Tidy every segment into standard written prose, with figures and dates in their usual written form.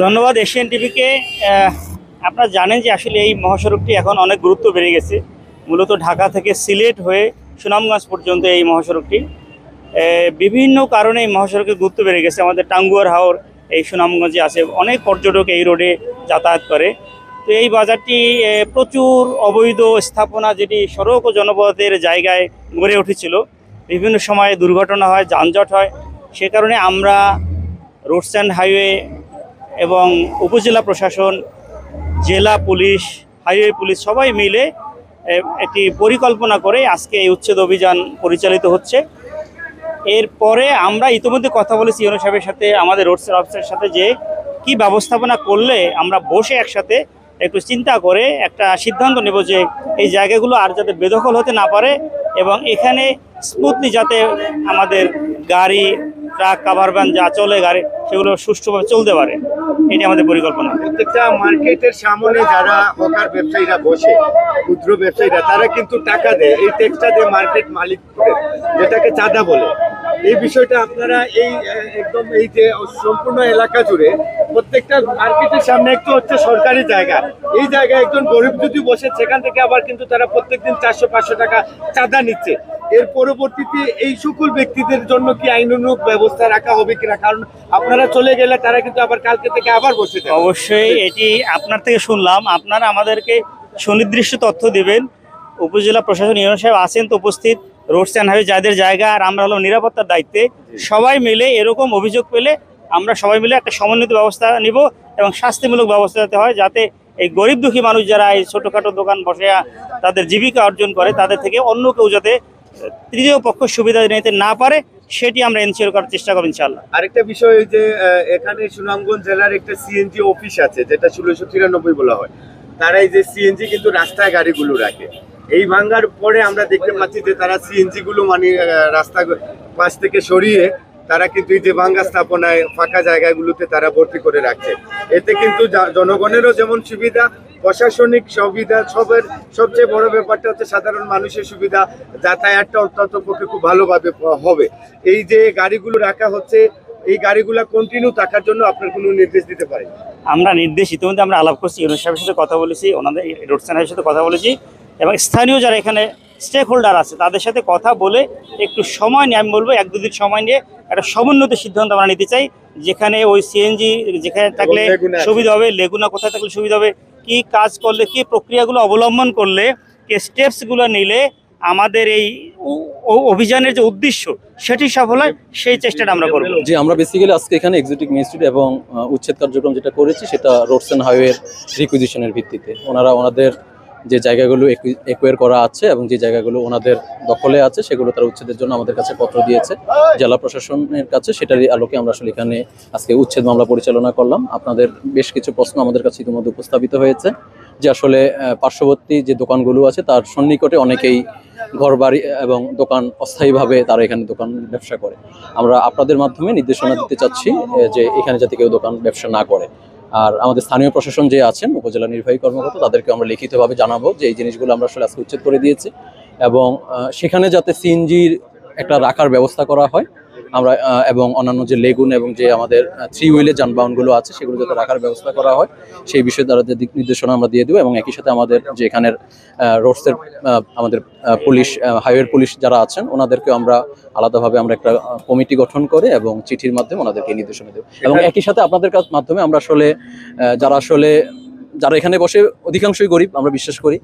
ধন্যবাদ এশিয়ান টিভিকে। আপনারা জানেন যে আসলে এই মহাসড়কটি এখন অনেক গুরুত্ব বেড়ে গেছে। মূলত ঢাকা থেকে সিলেট হয়ে সুনামগঞ্জ পর্যন্ত এই মহাসড়কটি বিভিন্ন কারণে এই মহাসড়কের গুরুত্ব বেড়ে গেছে। আমাদের টাঙ্গুয়ার হাওর এই সুনামগঞ্জে আছে, অনেক পর্যটক এই রোডে যাতায়াত করে। তো এই বাজারটি প্রচুর অবৈধ স্থাপনা, যেটি সড়ক ও জনপথের জায়গায় গড়ে উঠেছিল, বিভিন্ন সময়ে দুর্ঘটনা হয়, যানজট হয়। সে কারণে আমরা রোডস অ্যান্ড হাইওয়ে এবং উপজেলা প্রশাসন, জেলা পুলিশ, হাইওয়ে পুলিশ সবাই মিলে একটি পরিকল্পনা করে আজকে এই উচ্ছেদ অভিযান পরিচালিত হচ্ছে। এরপরে আমরা ইতিমধ্যে কথা বলেছি ইউনো সাহেবের সাথে, আমাদের রোডসের অফিসের সাথে, যে কি ব্যবস্থাপনা করলে আমরা বসে একসাথে একটু চিন্তা করে একটা সিদ্ধান্ত নেব যে এই জায়গাগুলো আর যাতে বেদখল হতে না পারে এবং এখানে স্মুথলি যাতে আমাদের গাড়ি, ট্রাক, কাভার ভ্যান যা চলে গাড়ি, সেগুলো সুষ্ঠুভাবে চলতে পারে। এটি আমাদের পরিকল্পনা। প্রত্যেকটা মার্কেটের সামনে যারা হকার ব্যবসায়ীরা বসে, ক্ষুদ্র ব্যবসায়ীরা, তারা কিন্তু টাকা দেয়, এই ট্যাক্সটা দেয় মার্কেট মালিক, যেটাকে চাঁদা বলে। এই বিষয়টা আপনারা একদম এই যে সম্পূর্ণ এলাকা জুড়ে প্রত্যেকটা মার্কেটের সামনে একটু হচ্ছে সরকারি জায়গা, এই জায়গায় একজন গরিব যদি বসে, সেখান থেকে আবার কিন্তু তারা প্রত্যেকদিন 400-500 টাকা চাঁদা নিচ্ছে। এর পরবর্তীতে এই সকল ব্যক্তিদের জন্য কি আইনানুগ ব্যবস্থা রাখা হবে কিনা? কারণ আপনারা চলে গেলে তারা কিন্তু আবার কালকে থেকে আবার বসে যাবে। অবশ্যই এটি আপনার থেকে শুনলাম, আপনারা আমাদেরকে সুনির্দিষ্ট তথ্য দিবেন। উপজেলা প্রশাসন ইউনো সাহেব আছেন তো উপস্থিত, রোডস অ্যান্ড হাইওয়ে যাদের জায়গা, আর আমরা হলো নিরাপত্তার দায়িত্বে। সবাই মিলে এরকম অভিযোগ পেলে আমরা সবাই মিলে একটা সমন্বিত ব্যবস্থা নিব এবং শাস্তিমূলক ব্যবস্থা যাতে হয়, যাতে এই গরিব দুঃখী মানুষ যারা এই ছোটোখাটো দোকান বসে তাদের জীবিকা অর্জন করে, তাদের থেকে অন্য কেউ যাতে তৃতীয় পক্ষ সুবিধা নিতে না পারে, সেটি আমরা এনশিওর করার চেষ্টা করব ইনশাআল্লাহ। আরেকটা বিষয়, যে এখানে সুনামগঞ্জ জেলার একটা সিএনজি অফিস আছে, যেটা 1693 বলা হয়। তারা এই যে সিএনজি কিন্তু রাস্তায় গাড়িগুলো রাখে। এই ভাঙ্গার পরে আমরা দেখতে পাচ্ছি যে তারা সিএনজি গুলো মানে রাস্তা পাশ থেকে সরিয়ে তারা কিন্তু এই যে ভাঙ্গা স্থাপনায় ফাঁকা জায়গাগুলোতে তারা ভর্তি করে রাখছে। এতে কিন্তু জনগণেরও যেমন সুবিধা, প্রশাসনিক সুবিধা, সবচেয়ে বড় ব্যাপারটা হচ্ছে সাধারণ মানুষের সুবিধা, যাতায়াতটা অত্যন্ত পক্ষে খুব ভালোভাবে হবে। এই যে গাড়িগুলো রাখা হচ্ছে, এই গাড়িগুলো কন্টিনিউ থাকার জন্য আপনার কোনো নির্দেশ দিতে পারেন? আমরা নির্দেশ ইতিমধ্যে আমরা আলাপ করছি, ইউনো সাহেবের সাথে কথা বলেছি, ওনাদের রোডস অ্যান্ড হাইওয়ের সাথে কথা বলেছি এবং স্থানীয় যারা এখানে স্টেক হোল্ডার আছে তাদের সাথে কথা বলে একটু সময় নিয়ে, আমি বলবো 1-2 দিন সময় নিয়ে একটা সমন্বিত সিদ্ধান্ত আমরা নিতে চাই, যেখানে ওই সিএনজি যেখানে থাকলে সুবিধা হবে, লেগুনা কোথায় থাকলে সুবিধা হবে, কি কাজ করলে, কি প্রক্রিয়াগুলো অবলম্বন করলে, কি স্টেপসগুলো নিলে আমাদের এই অভিযানের যে উদ্দেশ্য সেটি সফল হয়, সেই চেষ্টাটা আমরা করব। যে আমরা বেসিক্যালি আজকে এখানে এক্সিকিউটিভ ম্যাজিস্ট্রেট এবং উচ্ছেদ কার্যক্রম যেটা করেছি, সেটা রোডস অ্যান্ড হাইওয়ের রিকুইজিশনের ভিত্তিতে ওনাদের যে জায়গাগুলো একুয়ার করা আছে এবং যে জায়গাগুলো ওনাদের দখলে আছে, সেগুলো তারা উচ্ছেদের জন্য আমাদের কাছে পত্র দিয়েছে জেলা প্রশাসনের কাছে। সেটারই আলোকে আমরা আসলে এখানে আজকে উচ্ছেদ মামলা পরিচালনা করলাম। আপনাদের বেশ কিছু প্রশ্ন আমাদের কাছে ইতিমধ্যে উপস্থাপিত হয়েছে, যে আসলে পার্শ্ববর্তী যে দোকানগুলো আছে তার সন্নিকটে অনেকেই ঘরবাড়ি এবং দোকান অস্থায়ীভাবে তারা এখানে দোকান ব্যবসা করে। আমরা আপনাদের মাধ্যমে নির্দেশনা দিতে চাচ্ছি যে এখানে যাতে কেউ দোকান ব্যবসা না করে। আর আমাদের স্থানীয় প্রশাসন যে আছেন, উপজেলা নির্বাহী কর্মকর্তা, তাদেরকে আমরা লিখিতভাবে জানাবো যে এই জিনিসগুলো আমরা আসলে আজকে উচ্ছেদ করে দিয়েছি এবং সেখানে যাতে সিএনজির একটা রাখার ব্যবস্থা করা হয় আমরা, এবং অন্যান্য যে লেগুন এবং যে আমাদের 3 হুইলের যানবাহনগুলো আছে সেগুলো যাতে রাখার ব্যবস্থা করা হয়, সেই বিষয়ে তারা যে দিক নির্দেশনা আমরা দিয়ে দেবো। এবং একই সাথে আমাদের যে এখানের রোডসের আমাদের পুলিশ, হাইওয়ের পুলিশ যারা আছেন, ওনাদেরকেও আমরা আলাদাভাবে আমরা একটা কমিটি গঠন করে এবং চিঠির মাধ্যমে ওনাদেরকে নির্দেশনা দেবো। এবং একই সাথে আপনাদের মাধ্যমে আমরা আসলে যারা এখানে বসে অধিকাংশই গরিব, আমরা বিশ্বাস করি,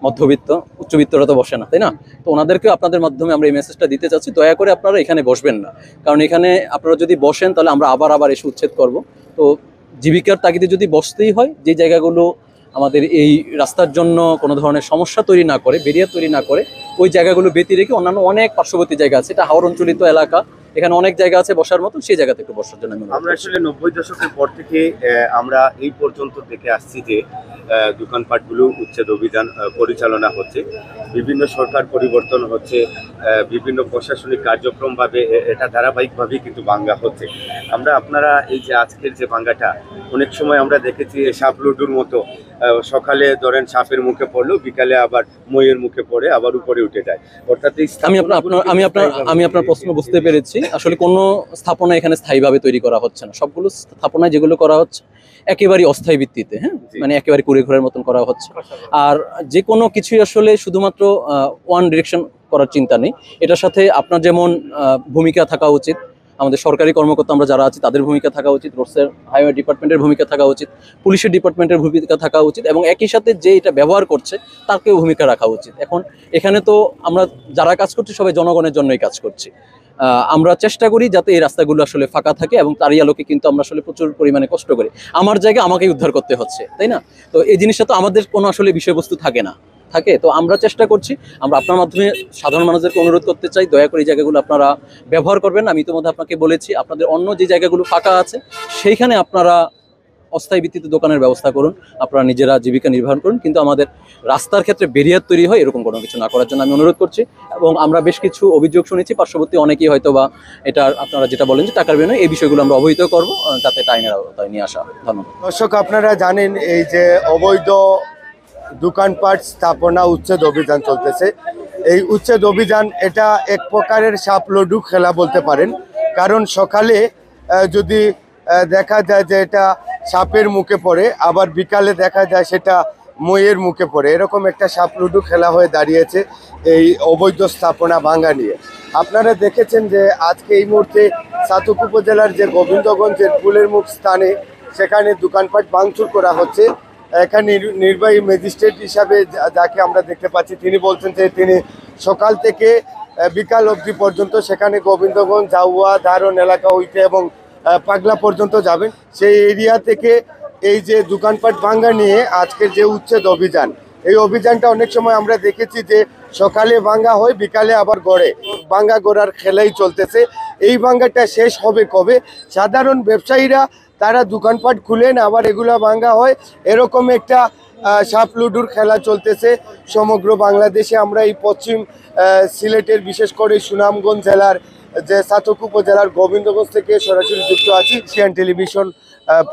মধ্যবিত্ত, উচ্চবিত্তরা তো বসে না, তাই না? তো ওনাদেরকেও আপনাদের মাধ্যমে আমরা এই মেসেজটা দিতে চাচ্ছি, দয়া করে আপনারা এখানে বসবেন না। কারণ এখানে আপনারা যদি বসেন তাহলে আমরা আবার এসে উচ্ছেদ করব। তো জীবিকার তাগিদে যদি বসতেই হয়, যে জায়গাগুলো আমাদের এই রাস্তার জন্য কোনো ধরনের সমস্যা তৈরি না করে, ব্যারিয়ার তৈরি না করে, ওই জায়গাগুলো ব্যতি রেখে অন্যান্য অনেক পার্শ্ববর্তী জায়গা আছে, এটা হাওর অঞ্চলিত এলাকা, এখানে অনেক জায়গা আছে বসার মতো, সেই জায়গাতে একটু বসার জন্য আমরা আসলে 90 দশকের পর থেকে আমরা এই পর্যন্ত দেখে আসছি যে দোকানপাটগুলো উচ্ছেদ অভিযান পরিচালনা হচ্ছে, বিভিন্ন সরকার পরিবর্তন হচ্ছে, বিভিন্ন প্রশাসনিক কার্যক্রমভাবে এটা ধারাবাহিকভাবেই কিন্তু ভাঙ্গা হচ্ছে। আপনারা এই যে আজকের যে ভাঙ্গাটা, অনেক সময় আমরা দেখেছি সাপলুডুর মতো, সকালে ধরেন সাপের মুখে পড়লো, বিকালে আবার মইয়ের মুখে পড়ে আবার উপরে উঠে যায়। অর্থাৎ আমি আপনার প্রশ্ন বুঝতে পেরেছি। আসলে কোনো স্থাপনা এখানে স্থায়ীভাবে তৈরি করা হচ্ছে না। সবগুলো স্থাপনায় যেগুলো করা হচ্ছে একেবারেই অস্থায়ী ভিত্তিতে, হ্যাঁ, জি। মানে একেবারে কুড়ে ঘরের মতন করা হচ্ছে। আর যে কোনো কিছুই আসলে শুধুমাত্র ওয়ান ডিরেকশন করার চিন্তা নেই। এটার সাথে আপনার যেমন ভূমিকা থাকা উচিত, আমাদের সরকারি কর্মকর্তা আমরা যারা আছি তাদের ভূমিকা থাকা উচিত, রোডসের হাইওয়ে ডিপার্টমেন্টের ভূমিকা থাকা উচিত, পুলিশের ডিপার্টমেন্টের ভূমিকা থাকা উচিত, এবং একই সাথে যে এটা ব্যবহার করছে তাকেও ভূমিকা রাখা উচিত। এখন এখানে তো আমরা যারা কাজ করছি সবাই জনগণের জন্যই কাজ করছি। আমরা চেষ্টা করি যাতে এই রাস্তাগুলো আসলে ফাঁকা থাকে, এবং তারই আলোকে কিন্তু আমরা আসলে প্রচুর পরিমাণে কষ্ট করি। আমার জায়গা আমাকেই উদ্ধার করতে হচ্ছে, তাই না? তো এই জিনিসটা তো আমাদের কোনো আসলে বিষয়বস্তু থাকে না, থাকে। তো আমরা চেষ্টা করছি, আমরা আপনার মাধ্যমে সাধারণ মানুষদেরকে অনুরোধ করতে চাই, দয়া করে এই জায়গাগুলো আপনারা ব্যবহার করবেন। আমি ইতিমধ্যে আপনাকে বলেছি, আপনাদের অন্য যে জায়গাগুলো ফাঁকা আছে সেইখানে আপনারা অস্থায়ী ভিত্তিতে দোকানের ব্যবস্থা করুন, আপনারা নিজেরা জীবিকা নির্বাহ করুন, কিন্তু আমাদের রাস্তার ক্ষেত্রে ব্যারিয়ার তৈরি হয় এরকম কোনো কিছু না করার জন্য আমি অনুরোধ করছি। এবং আমরা বেশ কিছু অভিযোগ শুনেছি, পার্শ্ববর্তী অনেকেই হয়তো বা এটা আপনারা যেটা বলেন যে টাকার বিনিময়ে, এই বিষয়গুলো আমরা অবহিত করবো যাতে এটা আইনের আওতায় নিয়ে আসা হয়। ধন্যবাদ। দর্শক, আপনারা জানেন এই যে অবৈধ দোকানপাট স্থাপনা উচ্ছেদ অভিযান চলতেছে। এই উচ্ছেদ অভিযান এটা এক প্রকারের সাপ লুডু খেলা বলতে পারেন, কারণ সকালে যদি দেখা যায় যে এটা সাপের মুখে পড়ে, আবার বিকালে দেখা যায় সেটা মইয়ের মুখে পড়ে, এরকম একটা সাপ লুডু খেলা হয়ে দাঁড়িয়েছে এই অবৈধ স্থাপনা ভাঙা নিয়ে। আপনারা দেখেছেন যে আজকে এই মুহূর্তে সাতক উপজেলার যে গোবিন্দগঞ্জের ফুলের মুখ স্থানে সেখানে দোকানপাট ভাঙচুর করা হচ্ছে। এখানে নির্বাহী ম্যাজিস্ট্রেট হিসাবে যাকে আমরা দেখতে পাচ্ছি, তিনি বলছেন যে তিনি সকাল থেকে বিকাল অবধি পর্যন্ত সেখানে গোবিন্দগঞ্জ, জাউয়া, ধারণ এলাকা হইতে এবং পাগলা পর্যন্ত যাবেন। সেই এরিয়া থেকে এই যে দোকানপাট ভাঙা নিয়ে আজকের যে উচ্ছেদ অভিযান, এই অভিযানটা অনেক সময় আমরা দেখেছি যে সকালে ভাঙা হয়, বিকালে আবার গড়ে, ভাঙা গড়ার খেলাই চলতেছে। এই ভাঙাটা শেষ হবে কবে? সাধারণ ব্যবসায়ীরা তারা দোকানপাট খুলেন, আবার এগুলা ভাঙা হয়, এরকম একটা সাপ লুডুর খেলা চলতেছে সমগ্র বাংলাদেশে। আমরা এই পশ্চিম সিলেটের, বিশেষ করে সুনামগঞ্জ জেলার যে সাতক উপজেলার গোবিন্দগঞ্জ থেকে সরাসরি যুক্ত আছি। এশিয়ান টেলিভিশন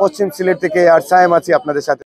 পশ্চিম সিলেট থেকে, আর সায়েম আছি আপনাদের সাথে।